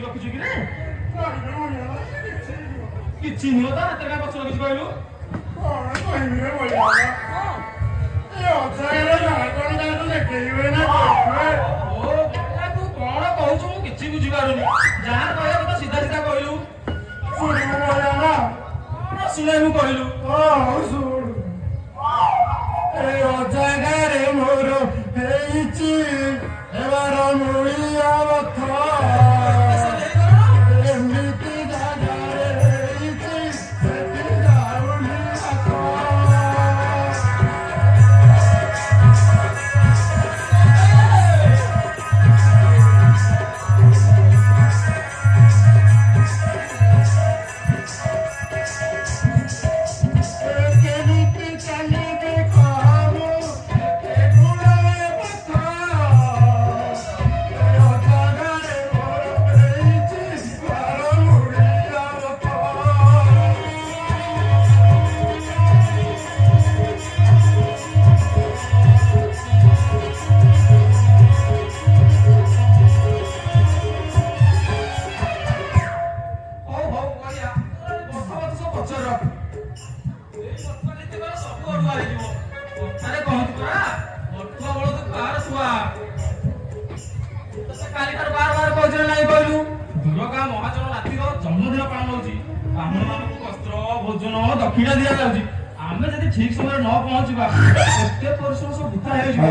ରଖିଛୁ କି ରେ? କିଛି ନୁହଁ ତ ହାତରେ କାଇଁ ପଛ ରଖିଛୁ କହିଲୁ? କଣ କହିବି ରେ ବଳିଆ? ଏ ଅଜାଗାରେ କଣ ତାକୁ ଦେଖେଇବେ ନା ଦେଖିବେ? ତୁ କଣ କହୁଛୁ ମୁଁ କିଛି ବୁଝିପାରୁନି। ଯାହା କହିବା କଥା ସିଧା ସିଧା କହିଲୁ। ଶୁଣିବୁ ବଳିଆ ନା? କଣ ଶୁଣେଇବୁ କହିଲୁ? ଶୁଣୁ ଏ ଅଜାଗାରେ ମୋର ହେଇଛି ଏବାର ମୂଳିଆ ବଥା। ଏମିତି ଜାଗାରେ ହେଇଛି ସେଠି ଯାଉନି ହାତ। କେମିତି ଚାଲିବି କାମ ଏ ଗୁଡ଼ାଏ କଥା। ଏ ଅଜାଗାରେ ମୋର ହେଇଛି ଏବାର ମୂଳିଆ ବଥା। ହଉ ହଉ କହିଆ ବଥା ସବୁ ପଛରେ ରଖ। ଏଇ ବର୍ତ୍ତମାନ ଯେତିକ ସବୁ ଅଡୁଆ ହେଇଯିବ। କଥାରେ କହନ୍ତି ପରା ଅଠୁଆ ବଳଦ କାହାର ଛୁଆ। ତତେ କାଲିଠାରୁ ବାର କହିଛୁ ନା ନାଇଁ କହିଲୁ? ଦୁର୍ଗା ମହାଜନ ନାତିର ଜନ୍ମଦିନ ପାଳନ ହଉଛି। ବ୍ରାହ୍ମଣ ମାନଙ୍କୁ ବସ୍ତ୍ର ଭୋଜନ ଦକ୍ଷିଣା ଦିଆଯାଉଛି। ଆମେ ଯଦି ଠିକ ସମୟରେ ନ ପହଞ୍ଚିବା ଏତେ ପରିଶ୍ରମ ସବୁ ବୃଥା ହେଇଯିବ।